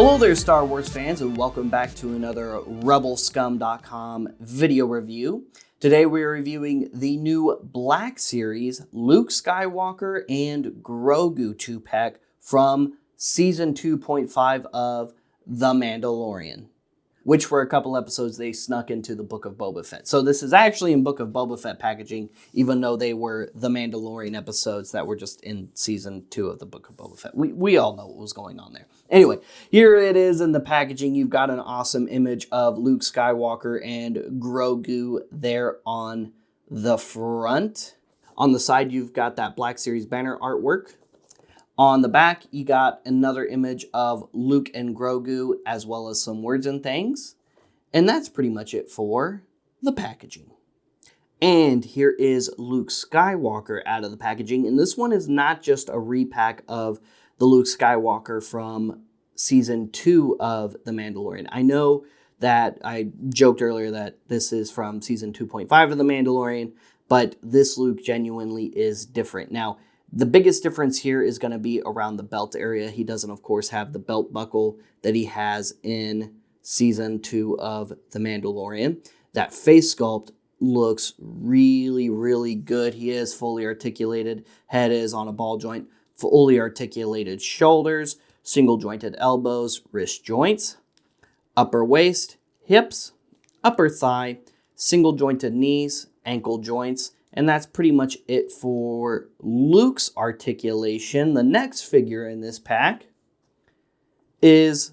Hello there, Star Wars fans, and welcome back to another Rebelscum.com video review. Today we are reviewing the new Black Series Luke Skywalker and Grogu 2-pack from Season 2.5 of The Mandalorian, which were a couple episodes they snuck into the Book of Boba Fett. So this is actually in Book of Boba Fett packaging, even though they were The Mandalorian episodes that were just in Season 2 of the Book of Boba Fett. We all know what was going on there. Anyway, here it is in the packaging. You've got an awesome image of Luke Skywalker and Grogu there on the front. On the side, you've got that Black Series banner artwork. On the back, you got another image of Luke and Grogu, as well as some words and things. And that's pretty much it for the packaging. And here is Luke Skywalker out of the packaging. And this one is not just a repack of the Luke Skywalker from Season 2 of The Mandalorian. I know that I joked earlier that this is from Season 2.5 of The Mandalorian, but this Luke genuinely is different. Now, the biggest difference here is going to be around the belt area. He doesn't, of course, have the belt buckle that he has in Season 2 of The Mandalorian. That face sculpt looks really, really good. He is fully articulated. Head is on a ball joint. Fully articulated shoulders, single jointed elbows, wrist joints, upper waist, hips, upper thigh, single jointed knees, ankle joints. And that's pretty much it for Luke's articulation. The next figure in this pack is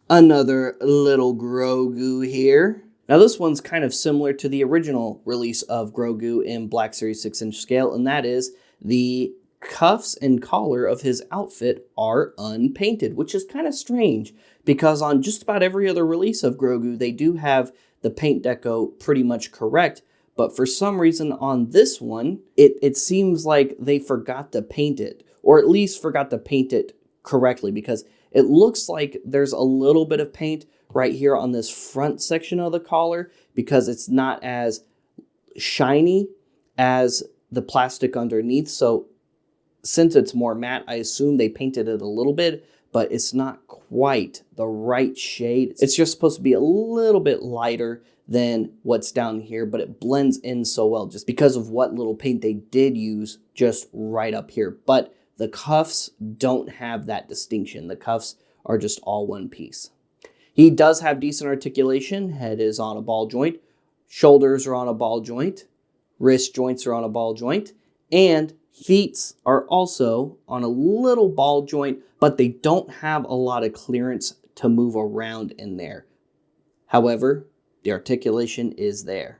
another little Grogu here. Now this one's kind of similar to the original release of Grogu in Black Series 6-inch scale, and that is the cuffs and collar of his outfit are unpainted, which is kind of strange because on just about every other release of Grogu, they do have the paint deco pretty much correct. But for some reason on this one, it seems like they forgot to paint it, or at least forgot to paint it correctly, because it looks like there's a little bit of paint right here on this front section of the collar because it's not as shiny as the plastic underneath. So since it's more matte, I assume they painted it a little bit, but it's not quite the right shade. It's just supposed to be a little bit lighter than what's down here, but it blends in so well just because of what little paint they did use just right up here. But the cuffs don't have that distinction. The cuffs are just all one piece. He does have decent articulation. Head is on a ball joint. Shoulders are on a ball joint. Wrist joints are on a ball joint. And feet are also on a little ball joint, but they don't have a lot of clearance to move around in there. However, the articulation is there.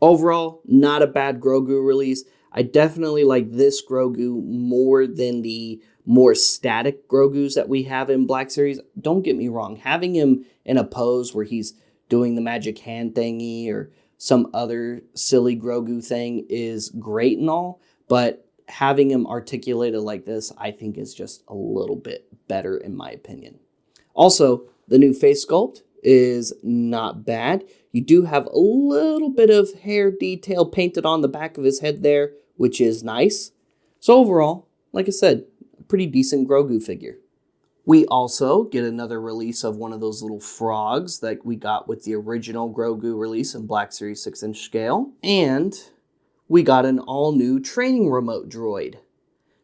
Overall, not a bad Grogu release. I definitely like this Grogu more than the more static Grogus that we have in Black Series. Don't get me wrong, having him in a pose where he's doing the magic hand thingy or some other silly Grogu thing is great and all, but having him articulated like this, I think is just a little bit better in my opinion. Also, the new face sculpt is not bad. You do have a little bit of hair detail painted on the back of his head there, which is nice. So overall, like I said, a pretty decent Grogu figure. We also get another release of one of those little frogs that we got with the original Grogu release in Black Series 6-inch scale. And we got an all-new training remote droid.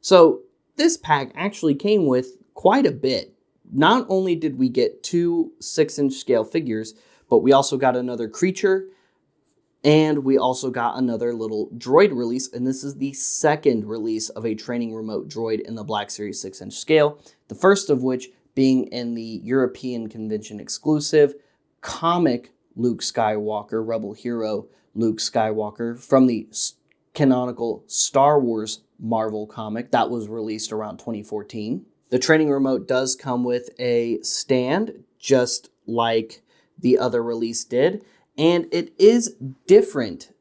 So this pack actually came with quite a bit. Not only did we get 2 6-inch scale figures, but we also got another creature, and we also got another little droid release, and this is the second release of a training remote droid in the Black Series 6-inch scale, the first of which being in the European Convention exclusive comic Luke Skywalker, Rebel Hero Luke Skywalker, from the canonical Star Wars Marvel comic that was released around 2014. The training remote does come with a stand, just like the other release did, and it is different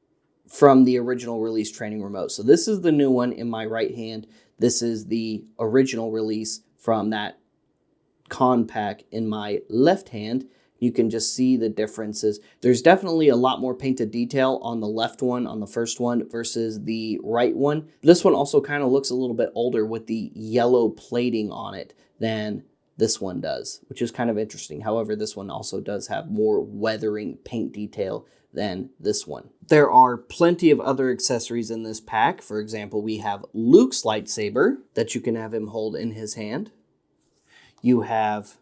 from the original release training remote. So this is the new one in my right hand. This is the original release from that con pack in my left hand. You can just see the differences. There's definitely a lot more painted detail on the left one, on the first one, versus the right one. This one also kind of looks a little bit older with the yellow plating on it than this one does, which is kind of interesting. However, this one also does have more weathering paint detail than this one. There are plenty of other accessories in this pack. For example, we have Luke's lightsaber that you can have him hold in his hand. You have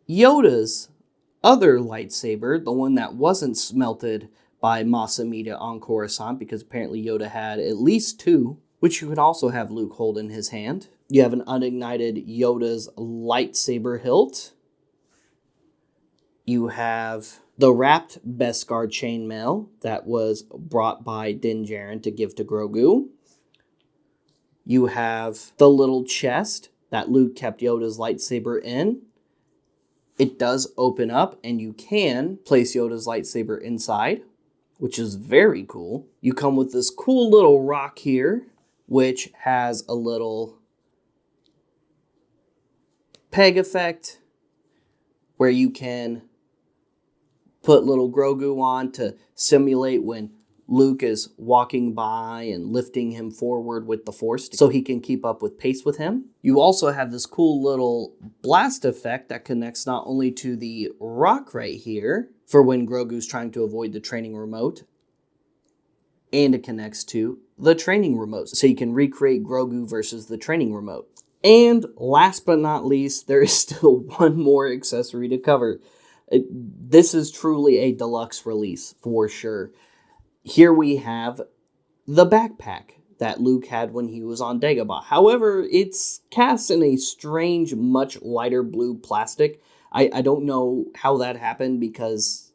Yoda's other lightsaber, the one that wasn't smelted by Mos Amida on Coruscant, because apparently Yoda had at least two, which you could also have Luke hold in his hand. You have an unignited Yoda's lightsaber hilt. You have the wrapped Beskar chainmail that was brought by Din Djarin to give to Grogu. You have the little chest that Luke kept Yoda's lightsaber in. It does open up and you can place Yoda's lightsaber inside, which is very cool. You come with this cool little rock here, which has a little peg effect where you can put little Grogu on to simulate when Luke is walking by and lifting him forward with the Force so he can keep up with pace with him. You also have this cool little blast effect that connects not only to the rock right here for when Grogu's trying to avoid the training remote, and it connects to the training remote so you can recreate Grogu versus the training remote. And last but not least, there is still one more accessory to cover. This is truly a deluxe release for sure. Here we have the backpack that Luke had when he was on Dagobah. However, it's cast in a strange, much lighter blue plastic. I don't know how that happened because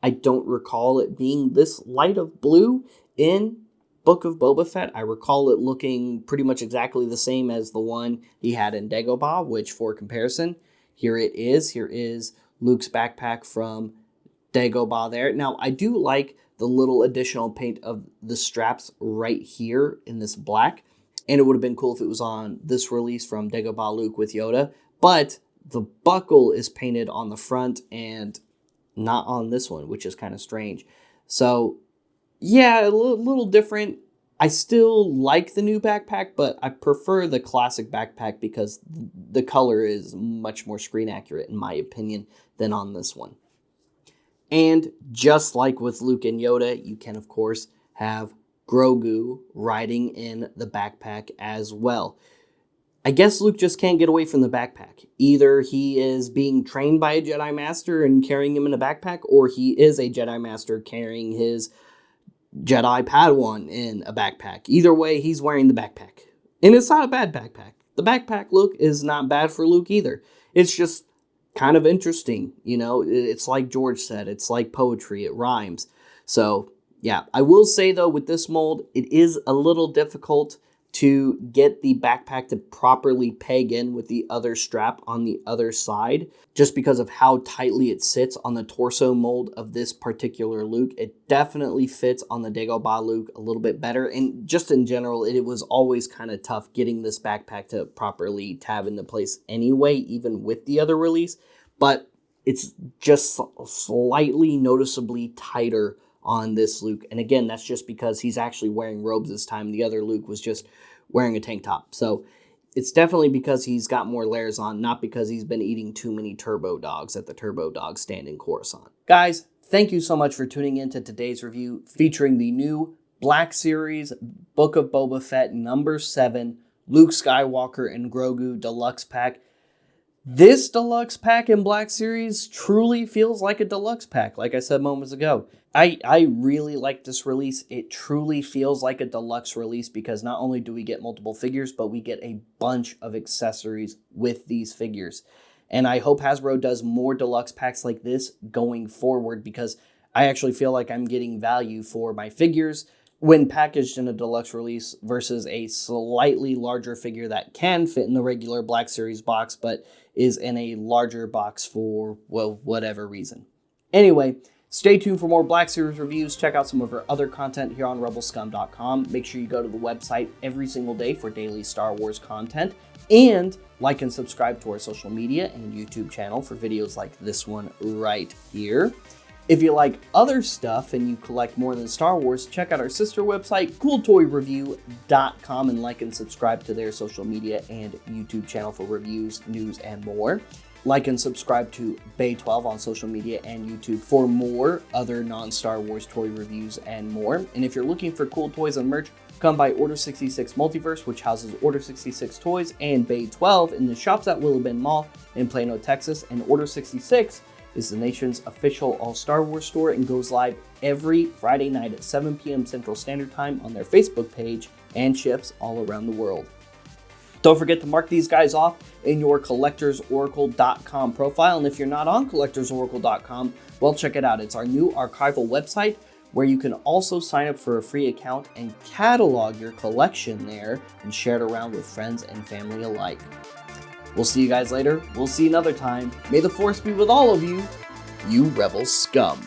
I don't recall it being this light of blue in Book of Boba Fett. I recall it looking pretty much exactly the same as the one he had in Dagobah, which for comparison, here it is. Here is Luke's backpack from Dagobah there. Now, I do like the little additional paint of the straps right here in this black. And it would have been cool if it was on this release from Dagobah Luke with Yoda. But the buckle is painted on the front and not on this one, which is kind of strange. So, yeah, a little different. I still like the new backpack, but I prefer the classic backpack because the color is much more screen accurate, in my opinion, than on this one. And just like with Luke and Yoda, you can, of course, have Grogu riding in the backpack as well. I guess Luke just can't get away from the backpack. Either he is being trained by a Jedi Master and carrying him in a backpack, or he is a Jedi Master carrying his Jedi Padawan in a backpack. Either way, he's wearing the backpack. And it's not a bad backpack. The backpack look is not bad for Luke either. It's just kind of interesting, you know, it's like George said, it's like poetry, it rhymes. So, yeah, I will say though, with this mold, it is a little difficult to get the backpack to properly peg in with the other strap on the other side, just because of how tightly it sits on the torso mold of this particular Luke. It definitely fits on the Dagobah Luke a little bit better, and just in general, it was always kind of tough getting this backpack to properly tab into place anyway, even with the other release, but it's just slightly noticeably tighter on this Luke. And again, that's just because he's actually wearing robes this time. The other Luke was just wearing a tank top. So it's definitely because he's got more layers on, not because he's been eating too many turbo dogs at the turbo dog stand in Coruscant. Guys, thank you so much for tuning in to today's review featuring the new Black Series Book of Boba Fett number 7 Luke Skywalker and Grogu deluxe pack. This deluxe pack in Black Series truly feels like a deluxe pack, like I said moments ago. I really like this release. It truly feels like a deluxe release because not only do we get multiple figures, but we get a bunch of accessories with these figures. And I hope Hasbro does more deluxe packs like this going forward because I actually feel like I'm getting value for my figures when packaged in a deluxe release versus a slightly larger figure that can fit in the regular Black Series box, but is in a larger box for, well, whatever reason. Anyway, stay tuned for more Black Series reviews. Check out some of our other content here on Rebelscum.com. Make sure you go to the website every single day for daily Star Wars content. And like and subscribe to our social media and YouTube channel for videos like this one right here. If you like other stuff and you collect more than Star Wars, check out our sister website, cooltoyreview.com, and like and subscribe to their social media and YouTube channel for reviews, news, and more. Like and subscribe to Bay12 on social media and YouTube for more other non-Star Wars toy reviews and more. And if you're looking for cool toys and merch, come by Order 66 Multiverse, which houses Order 66 toys, and Bay12 in the shops at Willow Bend Mall in Plano, Texas. And Order 66 is the nation's official all-Star Wars store and goes live every Friday night at 7 p.m. Central Standard Time on their Facebook page and ships all around the world. Don't forget to mark these guys off in your collectorsoracle.com profile. And if you're not on collectorsoracle.com, well, check it out. It's our new archival website where you can also sign up for a free account and catalog your collection there and share it around with friends and family alike. We'll see you guys later. We'll see you another time. May the Force be with all of you, you Rebel scum.